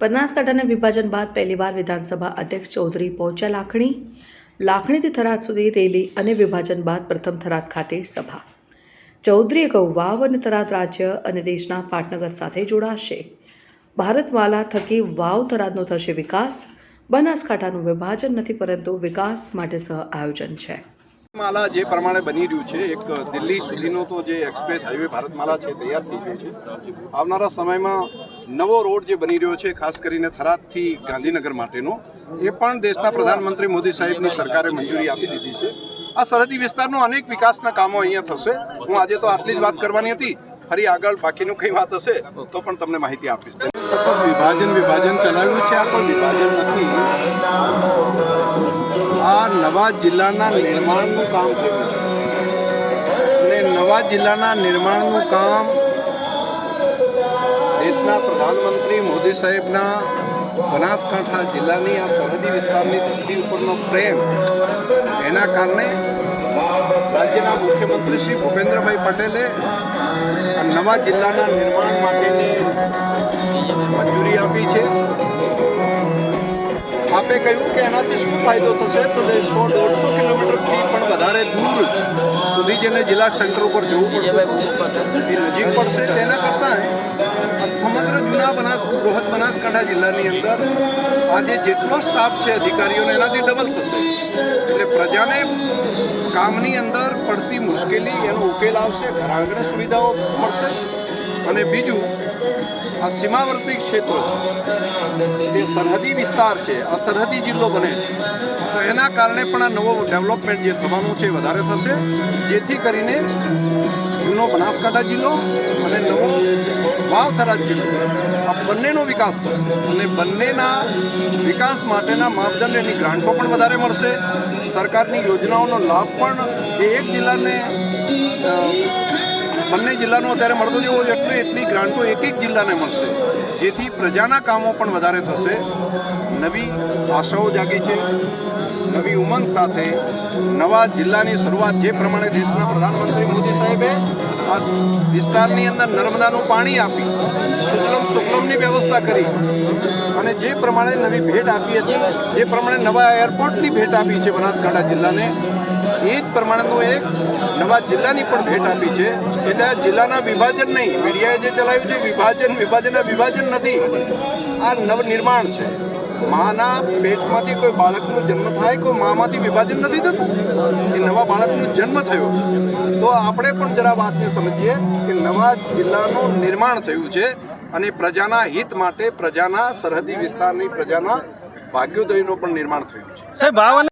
બનાસકાંઠાના વિભાજન બાદ પહેલીવાર વિધાનસભા અધ્યક્ષ ચૌધરી પહોંચ્યા લાખણીથી થરાદ સુધી રેલી અને વિભાજન બાદ પ્રથમ થરાદ ખાતે સભા. ચૌધરીએ કહ્યું, વાવ અને થરાદ રાજ્ય અને દેશના પાટનગર સાથે જોડાશે. ભારતમાલા થકી વાવ થરાદનો થશે વિકાસ. બનાસકાંઠાનું વિભાજન નથી પરંતુ વિકાસ માટે સહ આયોજન છે. માલા જે પ્રમાણે બની રહ્યું છે, એક દિલ્હી સુધીનો તો જે એક્સપ્રેસ હાઈવે ભારતમાલા છે તૈયાર થઈ ગયો છે. આવનારા સમયમાં નવો રોડ જે બની રહ્યો છે, ખાસ કરીને થરાદથી ગાંધીનગર માટેનો, એ પણ દેશના પ્રધાનમંત્રી મોદી સાહેબની સરકારે મંજૂરી આપી દીધી છે. આ સરહદી વિસ્તારનો અનેક વિકાસના કામો અહીંયા થશે. હું આજે તો આટલી જ વાત કરવાની હતી, ફરી આગળ બાકીનું કંઈ વાત હશે તો પણ તમને માહિતી આપીશ. સતત વિભાજન ચલાવ્યું છે, આ પણ વિભાજન નથી. આ નવા જિલ્લાના નિર્માણનું કામ થયું છે અને નવા જિલ્લાના નિર્માણનું કામ દેશના પ્રધાનમંત્રી મોદી સાહેબના બનાસકાંઠા જિલ્લાની આ સરહદી વિસ્તારની ધરતી ઉપરનો પ્રેમ, એના કારણે રાજ્યના મુખ્યમંત્રી શ્રી ભૂપેન્દ્રભાઈ પટેલે આ નવા જિલ્લાના નિર્માણ માટેની મંજૂરી આપી છે. આપે કહ્યું કે એનાથી શું ફાયદો થશે, તો 100-150 કિલોમીટરથી પણ વધારે દૂર સુધી જેને જિલ્લા સેન્ટર ઉપર જવું પડતું એ નજીક પડશે. તેના કરતાં આ સમગ્ર જૂના બૃહદ બનાસકાંઠા જિલ્લાની અંદર આજે જેટલો સ્ટાફ છે અધિકારીઓને, એનાથી ડબલ થશે. એટલે પ્રજાને કામની અંદર પડતી મુશ્કેલી એનો ઉકેલ આવશે, ઘર આંગણે સુવિધાઓ મળશે. અને બીજું, આ સીમાવર્તી ક્ષેત્રો છે, તે સરહદી વિસ્તાર છે, આ સરહદી જિલ્લો બને છે, તો એના કારણે પણ આ નવો ડેવલપમેન્ટ જે થવાનું છે એ વધારે થશે, જેથી કરીને જૂનો બનાસકાંઠા જિલ્લો અને નવો વાવ થરાદ જિલ્લો, આ બંનેનો વિકાસ થશે. અને બંનેના વિકાસ માટેના માપદંડ, એની ગ્રાન્ટો પણ વધારે મળશે. સરકારની યોજનાઓનો લાભ પણ જે એક જિલ્લાને બંને જિલ્લાનો અત્યારે મળતો જેવો એટલી ગ્રાન્ટો એક જિલ્લાને મળશે, જેથી પ્રજાના કામો પણ વધારે થશે. નવી આશાઓ જાગી છે, નવી ઉમંગ સાથે નવા જિલ્લાની શરૂઆત જે પ્રમાણે દેશના પ્રધાનમંત્રી મોદી સાહેબે આ વિસ્તારની અંદર નર્મદાનું પાણી આપી, સુજલમ સુફલમની વ્યવસ્થા કરી અને જે પ્રમાણે નવી ભેટ આપી હતી, જે પ્રમાણે નવા એરપોર્ટની ભેટ આપી છે બનાસકાંઠા જિલ્લાને, એ જ પ્રમાણેનું એક નવા જિલ્લાની પણ ભેટ આપી છે. એટલે આ જિલ્લાના વિભાજન નહીં, મીડિયાએ જે ચલાવ્યું છે વિભાજન નથી, આ નવનિર્માણ છે. માના પેટમાંથી કોઈ બાળકનો જન્મ થાય, કોઈ મામાંથી વિભાજન નથી થતું, એ નવા બાળકનો જન્મ થયો છે. તો આપણે પણ જરા વાતને સમજીએ કે નવા જિલ્લાનું નિર્માણ થયું છે અને પ્રજાના હિત માટે, પ્રજાના સરહદી વિસ્તારની પ્રજાના ભાગ્યોદયનું પણ નિર્માણ થયું છે. સાહેબ,